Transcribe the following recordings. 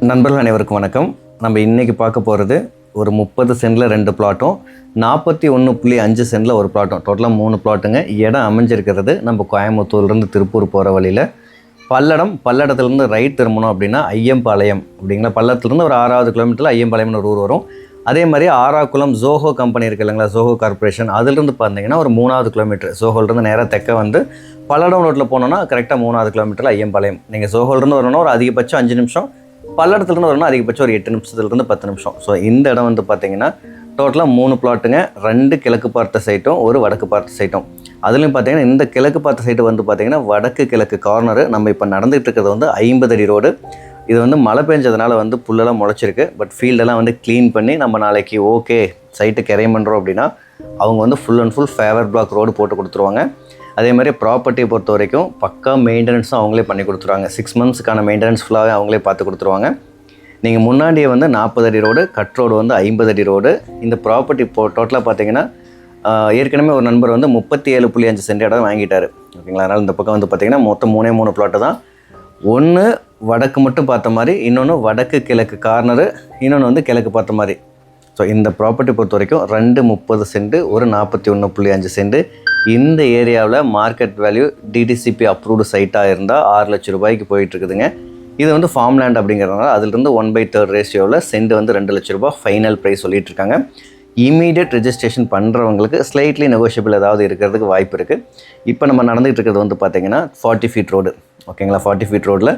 நண்பர்கள் அனைவருக்கும் வணக்கம். நம்ம இன்றைக்கி பார்க்க போகிறது ஒரு 30 சென்டில் 2 பிளாட்டும் 41.5 சென்டில் ஒரு பிளாட்டும், டோட்டலாக 3 பிளாட்டுங்க. இடம் அமைஞ்சிருக்கிறது நம்ம கோயம்புத்தூர்லேருந்து திருப்பூர் போகிற வழியில் பல்லடத்துலேருந்து ரைட் திரும்பணும் அப்படின்னா ஐயம்பாளையம் அப்படிங்கிற பல்லடத்துலேருந்து ஒரு 6வது கிலோமீட்டரில் ஐயம்பாளையம்னு ஒரு ஊர் வரும். அதே மாதிரி ஆறாக்குளம் ஜோஹோ கம்பெனி இருக்குது இல்லைங்களா, ஜோஹோ கார்பரேஷன், அதிலிருந்து பார்த்தீங்கன்னா ஒரு 3வது கிலோமீட்டர். ஜோஹோலேருந்து நேராக தெற்க வந்து பல்லடம் ரோட்டில் போனோன்னா கரெக்டாக 3வது கிலோமீட்டரில் ஐயம்பாளையம். நீங்கள் ஜோஹோலேருந்து வரணும்னா ஒரு அதிகபட்சம் 5 நிமிஷம், பல்லடத்துலேருந்து வரணும்னா அதிகபட்சம் ஒரு 8 நிமிஷத்துலேருந்து 10 நிமிஷம். ஸோ இந்த இடம் வந்து பார்த்தீங்கன்னா டோட்டலாக 3 பிளாட்டுங்க. 2 கிழக்கு பார்த்த சைட்டும் ஒரு வடக்கு பார்த்த சைட்டும். அதுலேயும் பார்த்தீங்கன்னா இந்த கிழக்கு பார்த்த சைட்டு வந்து பார்த்தீங்கன்னா வடக்கு கிழக்கு கார்னரு. நம்ம இப்போ நடந்துகிட்டு இருக்கிறது வந்து 50 அடி ரோடு. இது வந்து மழை பெஞ்சதுனால வந்து புல்லெல்லாம் முளைச்சிருக்கு. பட் ஃபீல்டெல்லாம் வந்து க்ளீன் பண்ணி நம்ம நாளைக்கு ஓகே சைட்டுக்கு எரைம் பண்ணுறோம் அப்படின்னா அவங்க வந்து full and full favour black road போட்டு கொடுத்துருவாங்க. அதே மாதிரி ப்ராப்பர்ட்டியை பொறுத்த வரைக்கும் பக்கா மெயின்டெனன்ஸும் அவங்களே பண்ணி கொடுத்துருவாங்க. 6 மந்த்ஸுக்கான மெயின்டெனன்ஸ் ஃபுல்லாகவே அவங்களே பார்த்து கொடுத்துருவாங்க. நீங்கள் முன்னாடியே வந்து 40 அடி ரோடு, கட் ரோடு வந்து 50 அடி ரோடு. இந்த ப்ராப்பர்ட்டி டோட்டலாக பார்த்தீங்கன்னா ஏற்கனவே ஒரு நண்பர் வந்து 37.5 சென்ட் இடம் வாங்கிட்டார். ஓகேங்களா. அதனால் இந்த பக்கம் வந்து பார்த்திங்கன்னா மொத்தம் 3 பிளாட்டு தான். ஒன்று வடக்கு மட்டும் பார்த்த மாதிரி, இன்னொன்று வடக்கு கிழக்கு கார்னரு, இன்னொன்று வந்து கிழக்கு பார்த்த மாதிரி. ஸோ இந்த ப்ராப்பர்ட்டி பொறுத்த வரைக்கும் 2 30 சென்ட், ஒரு 41.5 சென்ட். இந்த ஏரியாவில் மார்க்கெட் வேல்யூ டிடிசிபி அப்ரூவ்டு சைட்டாக இருந்தால் 6 லட்சம் ரூபாய்க்கு போயிட்டுருக்குதுங்க. இது வந்து ஃபார்ம் லேண்ட் அப்படிங்கிறதுனால அதிலிருந்து 1/3 ரேஷியோவில் சென்ட் வந்து 2 லட்ச ரூபா ஃபைனல் ப்ரைஸ் சொல்லிகிட்ருக்காங்க. இமீடியட் ரெஜிஸ்ட்ரேஷன் பண்ணுறவங்களுக்கு ஸ்லைட்லி நெகோஷியபிள் ஏதாவது இருக்கிறதுக்கு வாய்ப்பு இருக்குது. இப்போ நம்ம நடந்துகிட்டு இருக்கிறது வந்து பார்த்திங்கன்னா 40 ஃபீட் ரோடு. ஓகேங்களா. 40 ஃபீட் ரோடில்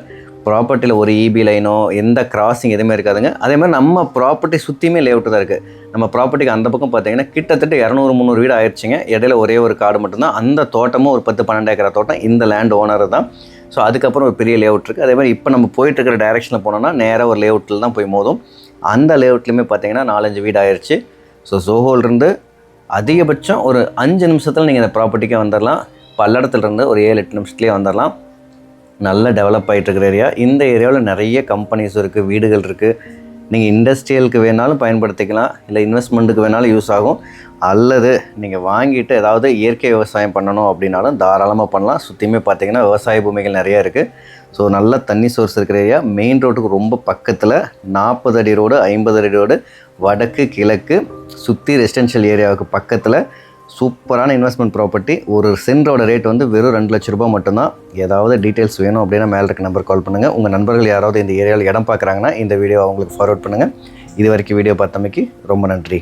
ப்ராப்பர்ட்டியில் ஒரு இபி லைனோ எந்த கிராசிங் எதுவுமே இருக்காதுங்க. அதே மாதிரி நம்ம ப்ராப்பர்ட்டி சுற்றியுமே லேஅவுட்டு தான் இருக்குது. நம்ம ப்ராப்பர்ட்டிக்கு அந்த பக்கம் பார்த்தீங்கன்னா கிட்டத்தட்ட 200-300 வீடு ஆயிடுச்சுங்க. இடையில ஒரே ஒரு காடு மட்டும்தான். அந்த தோட்டமும் ஒரு 10-12 ஏக்கரா தோட்டம் இந்த லேண்ட் ஓனர் தான். ஸோ அதுக்கப்புறம் ஒரு பெரிய லேஅவுட் இருக்குது. அதே மாதிரி இப்போ நம்ம போயிட்டுருக்கிற டைரெக்ஷனில் போனோம்னா நேராக ஒரு லேஅவுட்டில் தான் போய் மோதும். அந்த லேஅவுட்லேயுமே பார்த்தீங்கன்னா 4-5 வீடு ஆயிடுச்சு. ஸோ ஜோஹோலிருந்து அதிகபட்சம் ஒரு 5 நிமிஷத்தில் நீங்கள் இந்த ப்ராப்பர்ட்டிக்கே வந்துடலாம். பல்லடத்துலேருந்து ஒரு 7-8 நிமிஷத்துலேயே வந்துடலாம். நல்ல டெவலப் ஆகிட்டு இருக்கிற ஏரியா. இந்த ஏரியாவில் நிறைய கம்பெனிஸ் இருக்குது, வீடுகள் இருக்குது. நீங்கள் இண்டஸ்ட்ரியலுக்கு வேணாலும் பயன்படுத்திக்கலாம், இல்லை இன்வெஸ்ட்மெண்ட்டுக்கு வேணாலும் யூஸ் ஆகும். அல்லது நீங்கள் வாங்கிட்டு ஏதாவது இயற்கை விவசாயம் பண்ணணும் அப்படின்னாலும் தாராளமாக பண்ணலாம். சுற்றியுமே பார்த்தீங்கன்னா விவசாய பூமிகள் நிறையா இருக்குது. ஸோ நல்ல தண்ணி சோர்ஸ் இருக்கிற ஏரியா. மெயின் ரோட்டுக்கு ரொம்ப பக்கத்தில் 40 அடி ரோடு, 50 அடி ரோடு, வடக்கு கிழக்கு சுற்றி ரெசிடென்ஷியல் ஏரியாவுக்கு பக்கத்தில் சூப்பரான இன்வெஸ்ட்மெண்ட் ப்ராப்பர்ட்டி. ஒரு சென்டோட ரேட் வந்து வெறும் 2 லட்ச ரூபா மட்டும்தான். ஏதாவது டீட்டெயில்ஸ் வேணும் அப்படின்னா மேலே இருக்க நம்பர் கால் பண்ணுங்கள். உங்கள் நண்பர்கள் யாராவது இந்த ஏரியாவில் இடம் பார்க்குறாங்கன்னா இந்த வீடியோ அவங்களுக்கு ஃபார்வர்ட் பண்ணுங்கள். இது வரைக்கும் வீடியோ பார்த்தமைக்கு ரொம்ப நன்றி.